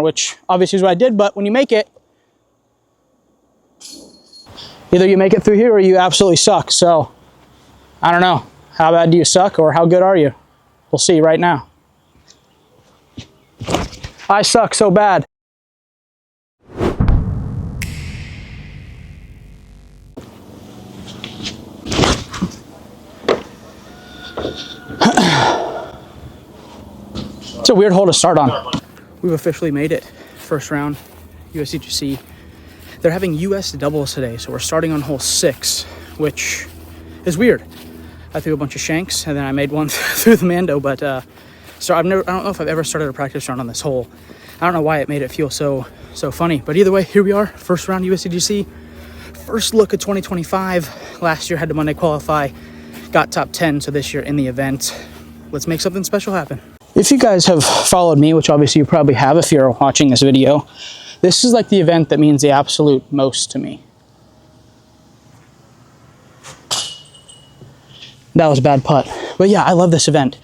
which obviously is what I did, but when you make it, either you make it through here or you absolutely suck. So I don't know, how bad do you suck or how good are you? We'll see right now. I suck so bad. It's a weird hole to start on. We've officially made it. First round, Usdgc. They're having US doubles today, so we're starting on hole 6, which is weird. I threw a bunch of shanks, and then I made one through the Mando, but so I don't know if I've ever started a practice round on this hole. I don't know why it made it feel so funny, but either way, here we are, first round Usdgc. First look at 2025. Last year had to Monday qualify, got top 10, so this year in the event. Let's make something special happen. If you guys have followed me, which obviously you probably have if you're watching this video, this is like the event that means the absolute most to me. That was a bad putt. But yeah, I love this event.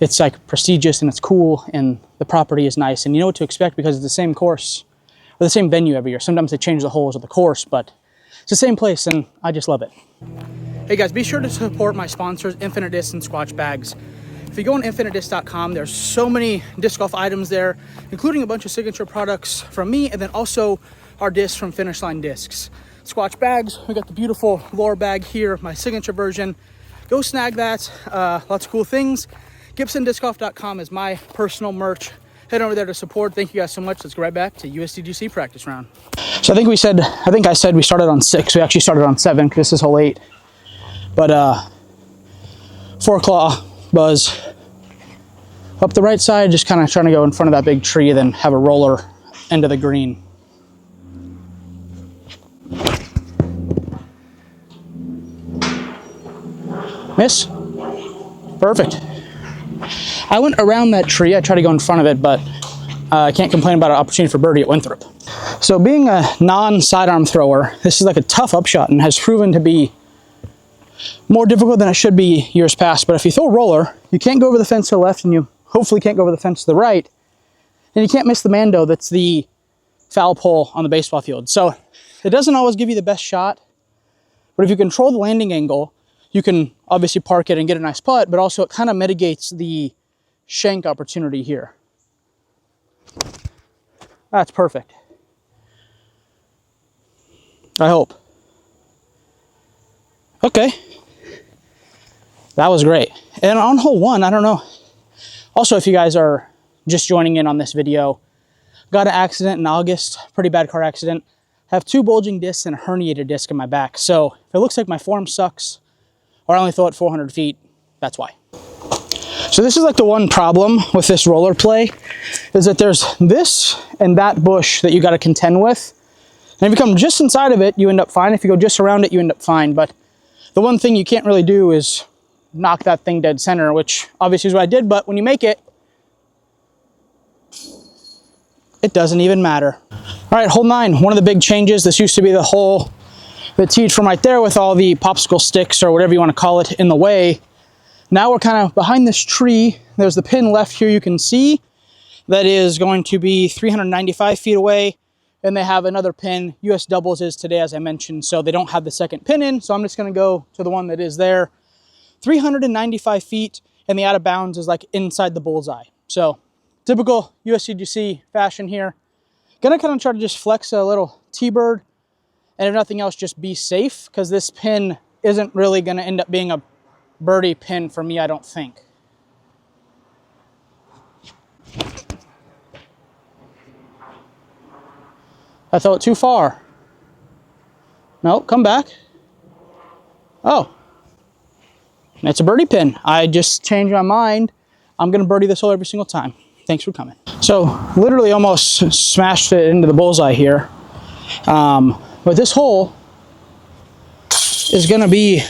It's like prestigious and it's cool and the property is nice and you know what to expect because it's the same course or the same venue every year. Sometimes they change the holes of the course, but it's the same place and I just love it. Hey guys, be sure to support my sponsors, Infinite Disc and Squatch Bags. If you go on infinitedisc.com, there's so many disc golf items there, including a bunch of signature products from me, and then also our discs from Finish Line Discs. Squatch bags, we got the beautiful lore bag here, my signature version. Go snag that, lots of cool things. GibsonDiscGolf.com is my personal merch. Head over there to support. Thank you guys so much. Let's go right back to Usdgc practice round. So I think I said we started on 6. We actually started on 7 because this is hole 8. But 4 claw buzz up the right side, just kind of trying to go in front of that big tree, then have a roller into the green. Miss? Perfect. I went around that tree. I tried to go in front of it, but I can't complain about an opportunity for birdie at Winthrop. So being a non-sidearm thrower, this is like a tough upshot and has proven to be more difficult than it should be years past. But if you throw a roller, you can't go over the fence to the left and you hopefully can't go over the fence to the right. And you can't miss the Mando that's the foul pole on the baseball field. So it doesn't always give you the best shot. But if you control the landing angle, you can obviously park it and get a nice putt, but also it kind of mitigates the shank opportunity here. That's perfect. I hope. Okay. That was great. And on hole 1, I don't know. Also, if you guys are just joining in on this video, got an accident in August, pretty bad car accident. Have 2 bulging discs and a herniated disc in my back. So if it looks like my form sucks, or I only throw it 400 feet, that's why. So this is like the one problem with this roller play, is that there's this and that bush that you got to contend with. And if you come just inside of it, you end up fine. If you go just around it, you end up fine. But the one thing you can't really do is knock that thing dead center, which obviously is what I did. But when you make it, it doesn't even matter. All right, hole 9, one of the big changes. This used to be the hole that teed from right there with all the popsicle sticks or whatever you want to call it in the way. Now we're kind of behind this tree. There's the pin left here you can see that is going to be 395 feet away. And they have another pin. US doubles is today, as I mentioned, so they don't have the second pin in. So I'm just going to go to the one that is there. 395 feet, and the out of bounds is like inside the bullseye. So typical Usdgc fashion here. Gonna kind of try to just flex a little T-bird, and if nothing else, just be safe, because this pin isn't really gonna end up being a birdie pin for me, I don't think. I throw it too far. No, come back. Oh. It's a birdie pin. I just changed my mind. I'm going to birdie this hole every single time. Thanks for coming. So literally almost smashed it into the bullseye here. But this hole is going to be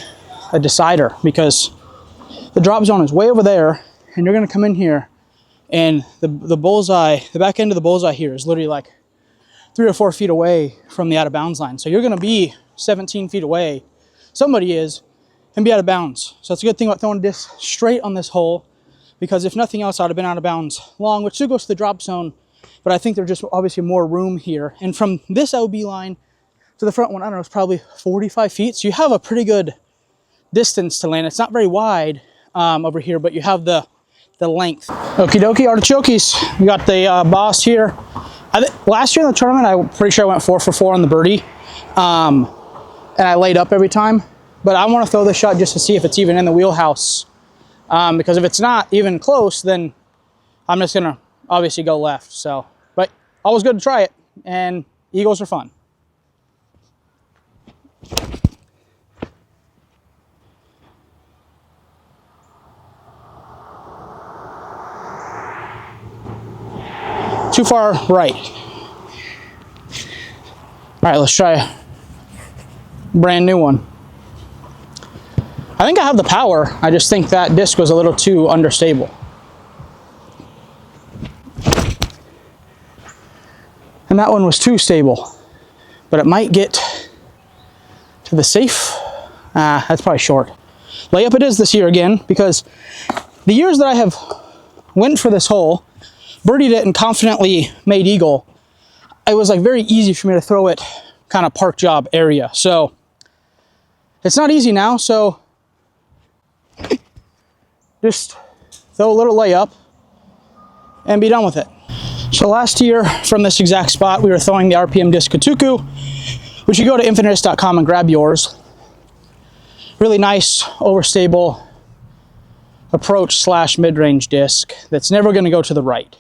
a decider because the drop zone is way over there and you're going to come in here and the bullseye, the back end of the bullseye here is literally like 3 or 4 feet away from the out of bounds line. So you're going to be 17 feet away. Somebody is. And be out of bounds. So it's a good thing about throwing this straight on this hole, because if nothing else, I'd have been out of bounds long, which still goes to the drop zone, but I think there's just obviously more room here. And from this OB line to the front one, I don't know, it's probably 45 feet. So you have a pretty good distance to land. It's not very wide over here, but you have the length. Okie dokie, artichokes. We got the boss here. Last year in the tournament, I'm pretty sure I went 4 for 4 on the birdie. And I laid up every time. But I want to throw this shot just to see if it's even in the wheelhouse. Because if it's not even close, then I'm just going to obviously go left. So, but always good to try it. And eagles are fun. Too far right. All right, let's try a brand new one. I think I have the power. I just think that disc was a little too understable. And that one was too stable. But it might get to the safe. That's probably short. Layup it is this year again, because the years that I have went for this hole, birdied it and confidently made eagle, it was like very easy for me to throw it kind of park job area. So it's not easy now, so just throw a little layup and be done with it. So last year from this exact spot, we were throwing the RPM disc Katuku, which you go to infinitus.com and grab yours. Really nice, overstable approach / mid-range disc that's never going to go to the right.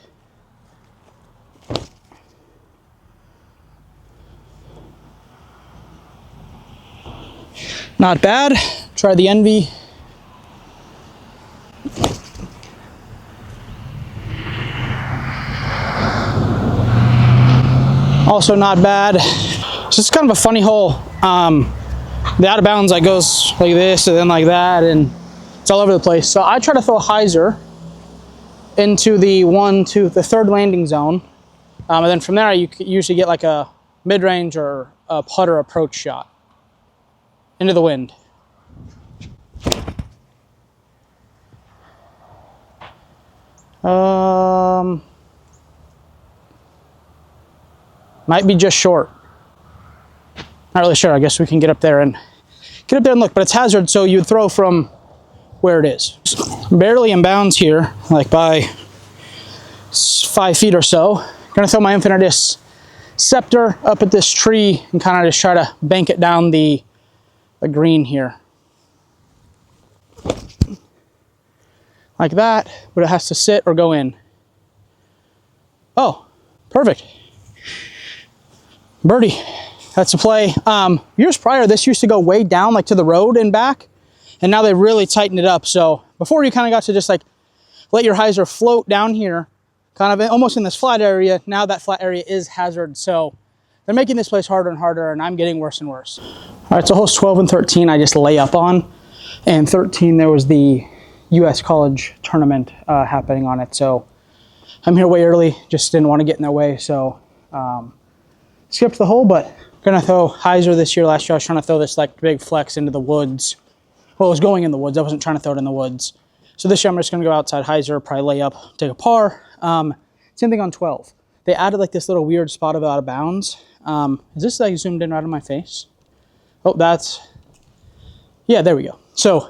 Not bad. Try the Envy. Also not bad. So it's kind of a funny hole. The out of bounds like goes like this and then like that, and it's all over the place. So I try to throw a hyzer into the third landing zone, and then from there you usually get like a mid-range or a putter approach shot into the wind. Might be just short. Not really sure. I guess we can get up there and look, but it's hazard, so you'd throw from where it is. Barely in bounds here, like by 5 feet or so. Gonna throw my Infinitus Scepter up at this tree and kind of just try to bank it down the green here. Like that, but it has to sit or go in. Oh, perfect. Birdie. That's a play. Years prior, this used to go way down, like to the road and back, and now they really tightened it up. So before you kind of got to just like let your hyzer float down here, kind of almost in this flat area. Now that flat area is hazard, so they're making this place harder and harder, and I'm getting worse and worse. All right, so holes 12 and 13 I just lay up on, and 13 there was the U.S. college tournament happening on it. So I'm here way early, just didn't want to get in their way, so skipped the hole, but gonna throw hyzer this year. Last year I was trying to throw this like big flex into the woods. Well, it was going in the woods. I wasn't trying to throw it in the woods. So this year I'm just gonna go outside hyzer, probably lay up, take a par. Same thing on 12. They added like this little weird spot of out of bounds. Is this like zoomed in right on my face? Oh, yeah, there we go. So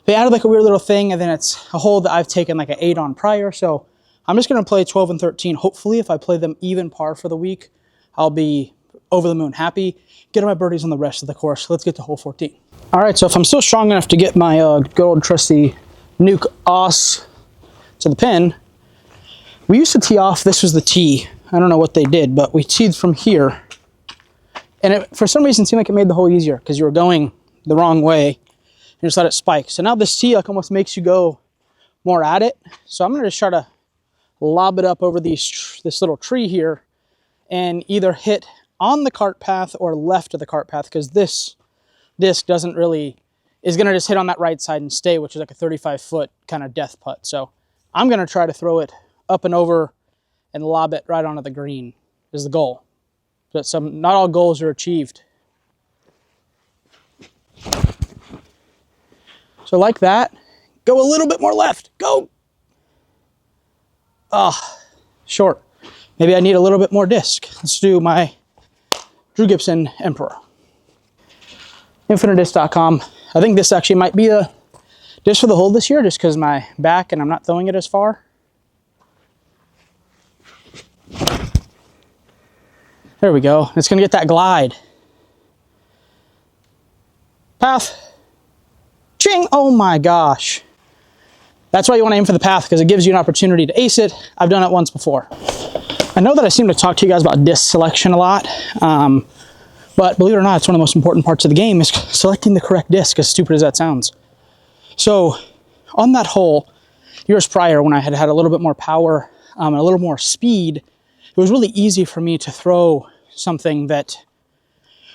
they added like a weird little thing, and then it's a hole that I've taken like an 8 on prior. So I'm just gonna play 12 and 13. Hopefully if I play them even par for the week, I'll be over the moon happy. Get my birdies on the rest of the course. Let's get to hole 14. All right, so if I'm still strong enough to get my good old trusty Nuke Os to the pin, we used to tee off. This was the tee. I don't know what they did, but we teed from here. And it, for some reason, seemed like it made the hole easier because you were going the wrong way and just let it spike. So now this tee like almost makes you go more at it. So I'm gonna just try to lob it up over this little tree here and either hit on the cart path or left of the cart path, because this disc is gonna just hit on that right side and stay, which is like a 35-foot kind of death putt. So I'm gonna try to throw it up and over and lob it right onto the green is the goal. But not all goals are achieved. So like that, go a little bit more left, go. Ah, short. maybe I need a little bit more disc. Let's do my Drew Gibson Emperor. Infinitedisc.com. I think this actually might be a disc for the hole this year, just because my back and I'm not throwing it as far. There we go. It's gonna get that glide. Path. Ching! Oh my gosh. That's why you want to aim for the path, because it gives you an opportunity to ace it. I've done it once before. I know that I seem to talk to you guys about disc selection a lot, but believe it or not, it's one of the most important parts of the game is selecting the correct disc, as stupid as that sounds. So on that hole, years prior, when I had a little bit more power and a little more speed, it was really easy for me to throw something that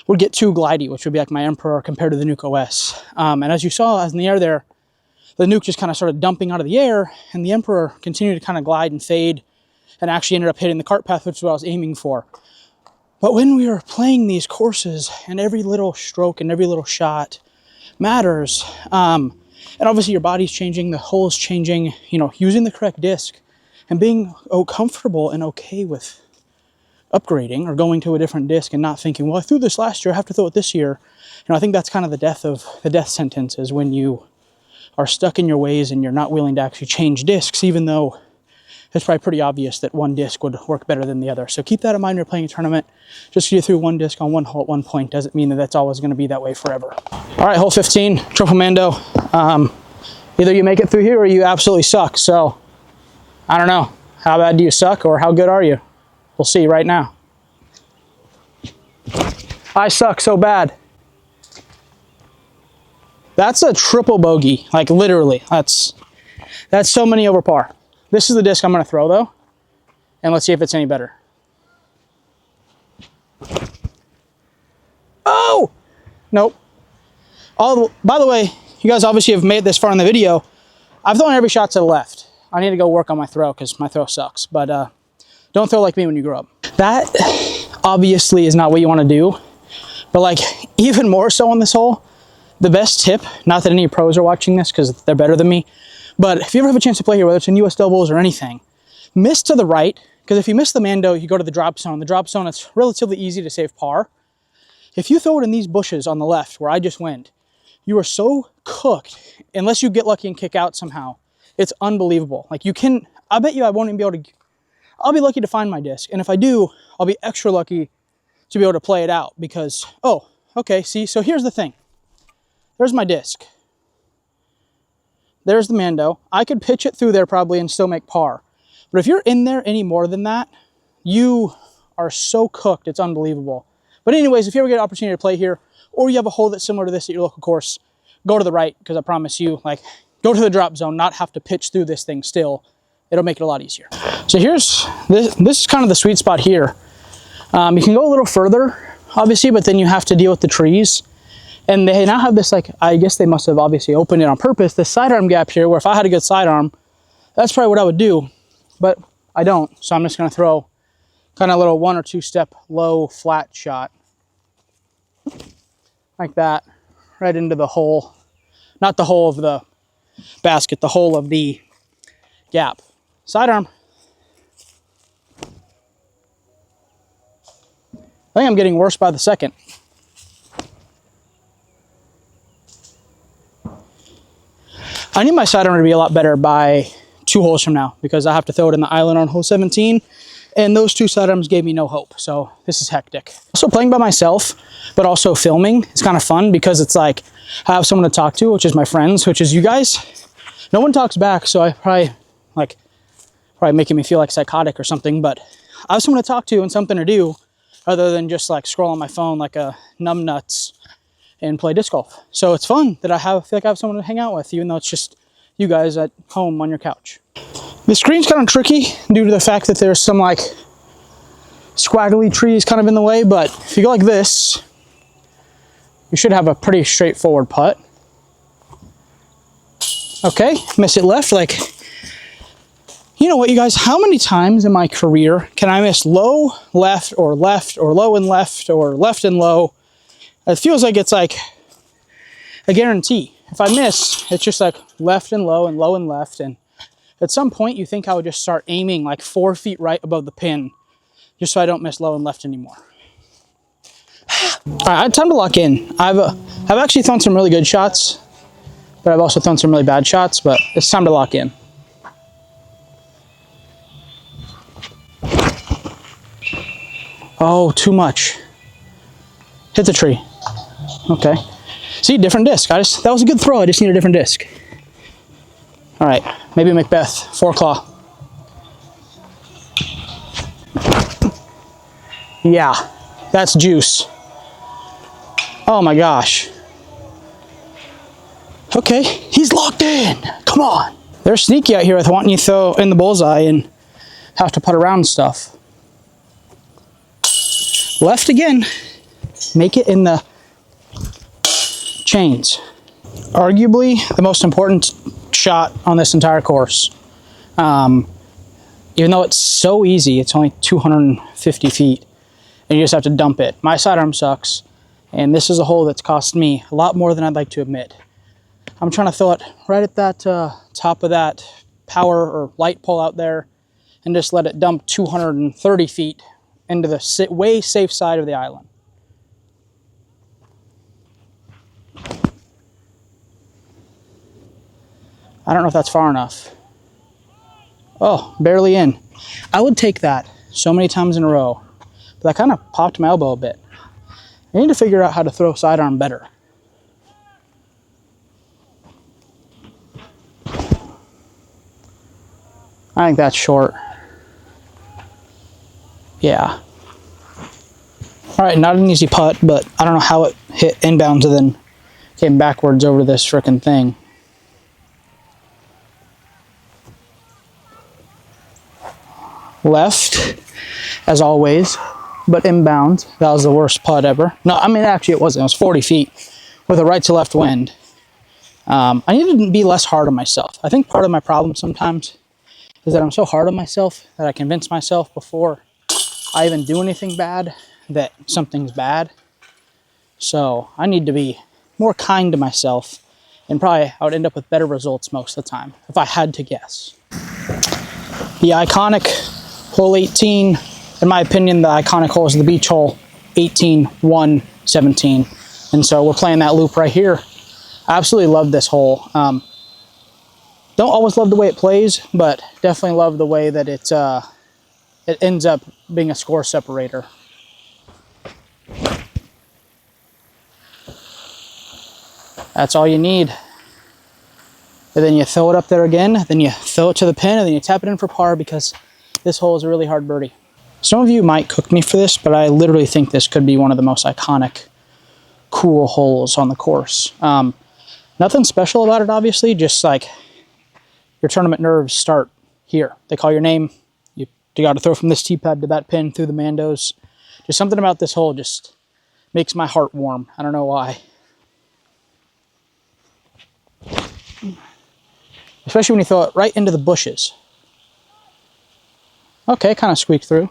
would get too glidey, which would be like my Emperor compared to the Nuke OS. And as you saw, as in the air there, the Nuke just kind of started dumping out of the air, and the Emperor continued to kind of glide and fade, and actually ended up hitting the cart path, which is what I was aiming for. But when we were playing these courses, and every little stroke and every little shot matters, and obviously your body's changing, the hole's changing, you know, using the correct disc, and being comfortable and okay with upgrading or going to a different disc and not thinking, well, I threw this last year, I have to throw it this year. You know, I think that's kind of the death sentence, is when you are stuck in your ways and you're not willing to actually change discs, even though it's probably pretty obvious that one disc would work better than the other. So keep that in mind when you're playing a tournament. Just because you threw one disc on one hole at one point doesn't mean that that's always going to be that way forever. All right, hole 15, triple Mando. Either you make it through here or you absolutely suck. So I don't know. How bad do you suck, or how good are you? We'll see right now. I suck so bad. That's a triple bogey, like literally. That's so many over par. This is the disc I'm going to throw though, and let's see if it's any better. Oh! Nope. By the way, you guys obviously have made this far in the video. I've thrown every shot to the left. I need to go work on my throw because my throw sucks, but don't throw like me when you grow up. That obviously is not what you want to do, but like even more so on this hole, the best tip, not that any pros are watching this because they're better than me, but if you ever have a chance to play here, whether it's in US doubles or anything, miss to the right, because if you miss the Mando, you go to the drop zone. The drop zone, it's relatively easy to save par. If you throw it in these bushes on the left where I just went, you are so cooked, unless you get lucky and kick out somehow. It's unbelievable. Like I bet you I won't even be able to, I'll be lucky to find my disc. And if I do, I'll be extra lucky to be able to play it out because, oh, okay, see, so here's the thing. There's my disc. There's the Mando. I could pitch it through there probably and still make par. But if you're in there any more than that, you are so cooked, it's unbelievable. But anyways, if you ever get an opportunity to play here, or you have a hole that's similar to this at your local course, go to the right, because I promise you, like, go to the drop zone, not have to pitch through this thing still. It'll make it a lot easier. So here's, this is kind of the sweet spot here. You can go a little further, obviously, but then you have to deal with the trees. And they now have this, like, I guess they must have obviously opened it on purpose, this sidearm gap here, where if I had a good sidearm, that's probably what I would do. But I don't, so I'm just gonna throw kind of a little 1 or 2 step low flat shot. Like that, right into the hole. Not the hole of the basket, the hole of the gap. Sidearm. I think I'm getting worse by the second. I need my sidearm to be a lot better by 2 holes from now because I have to throw it in the island on hole 17. And those 2 sidearms gave me no hope. So this is hectic. Also playing by myself, but also filming. It's kind of fun because it's like I have someone to talk to, which is my friends, which is you guys. No one talks back, so I probably making me feel like psychotic or something, but I have someone to talk to and something to do other than just like scroll on my phone like a numbnuts and play disc golf. So it's fun that I feel like I have someone to hang out with, even though it's just you guys at home on your couch. The screen's kind of tricky due to the fact that there's some like squaggly trees kind of in the way, but if you go like this, you should have a pretty straightforward putt. Okay, miss it left. Like, you know what, you guys, how many times in my career can I miss low, left, or low and left, or left and low? It feels like it's like a guarantee. If I miss, it's just like left and low and left. And at some point you think I would just start aiming like 4 feet right above the pin just so I don't miss low and left anymore. All right, time to lock in. I've actually thrown some really good shots, but I've also thrown some really bad shots, but it's time to lock in. Oh, too much. Hit the tree. Okay. See, different disc. That was a good throw. I just need a different disc. All right, maybe Macbeth, 4-claw. Yeah, that's juice. Oh my gosh. Okay, he's locked in. Come on. They're sneaky out here with wanting you to throw in the bullseye and have to put around stuff. Left again. Make it in the chains. Arguably the most important shot on this entire course. Even though it's so easy, it's only 250 feet, and you just have to dump it. My sidearm sucks, and this is a hole that's cost me a lot more than I'd like to admit. I'm trying to throw it right at that top of that power or light pole out there, and just let it dump 230 feet into the way safe side of the island. I don't know if that's far enough. Oh, barely in. I would take that so many times in a row, but that kind of popped my elbow a bit. I need to figure out how to throw sidearm better. I think that's short. Yeah. All right, not an easy putt, but I don't know how it hit inbounds and then came backwards over this frickin' thing. Left, as always, but inbound. That was the worst putt ever. No, I mean, actually it wasn't. It was 40 feet with a right to left wind. I need to be less hard on myself. I think part of my problem sometimes is that I'm so hard on myself that I convince myself before I even do anything bad that something's bad. So I need to be more kind to myself, and probably I would end up with better results most of the time if I had to guess. The iconic hole 18, in my opinion, the iconic hole is the beach hole 18, 1, 17. And so we're playing that loop right here. I absolutely love this hole. Don't always love the way it plays, but definitely love the way that it ends up being a score separator. That's all you need. And then you throw it up there again, then you throw it to the pin, and then you tap it in for par, because this hole is a really hard birdie. Some of you might cook me for this, but I literally think this could be one of the most iconic, cool holes on the course. Nothing special about it, obviously, just like your tournament nerves start here. They call your name, you got to throw from this tee pad to that pin through the Mandos. Just something about this hole just makes my heart warm. I don't know why. Especially when you throw it right into the bushes. Okay, kind of squeaked through.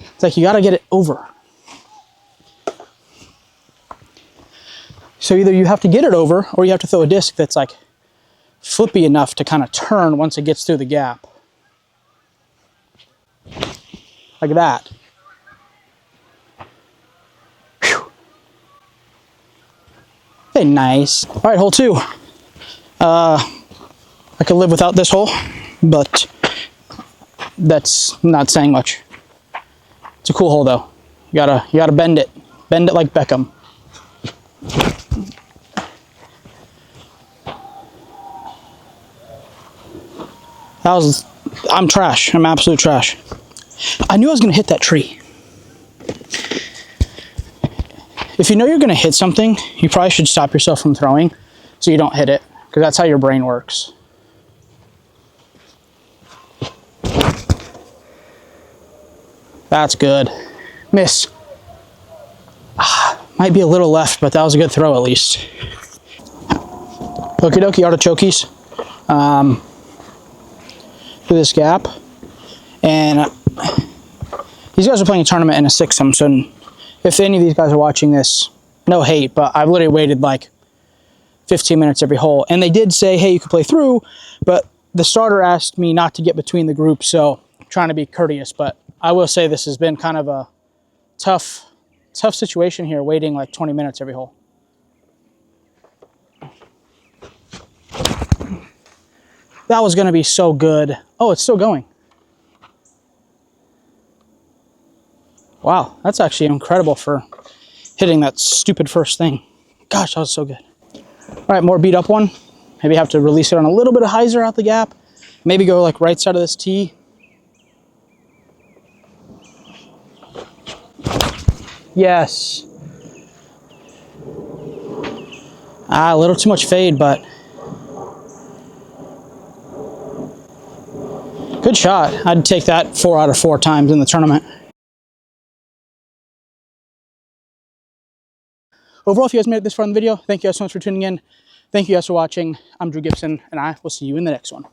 It's like you got to get it over. So either you have to get it over, or you have to throw a disc that's like flippy enough to kind of turn once it gets through the gap. Like that. Whew. Very nice. All right, hole 2. I could live without this hole, but that's not saying much. It's a cool hole though. You gotta bend it. Bend it like Beckham. I'm trash. I'm absolute trash. I knew I was gonna hit that tree. If you know you're gonna hit something, you probably should stop yourself from throwing so you don't hit it, because that's how your brain works. That's good. Miss. Might be a little left, but that was a good throw at least. Okie dokie, artichokes. Through this gap. And these guys are playing a tournament in a 6-some, so if any of these guys are watching this, no hate, but I've literally waited like 15 minutes every hole. And they did say, hey, you can play through, but the starter asked me not to get between the groups, so I'm trying to be courteous, but I will say this has been kind of a tough situation here, waiting like 20 minutes every hole. That was going to be so good. Oh, it's still going. Wow, that's actually incredible for hitting that stupid first thing. Gosh, that was so good. All right, more beat up one. Maybe have to release it on a little bit of hyzer out the gap. Maybe go like right side of this tee. Yes. A little too much fade, but good shot. I'd take that 4 out of 4 times in the tournament. Overall, if you guys made it this far in the video, thank you guys so much for tuning in. Thank you guys for watching. I'm Drew Gibson, and I will see you in the next one.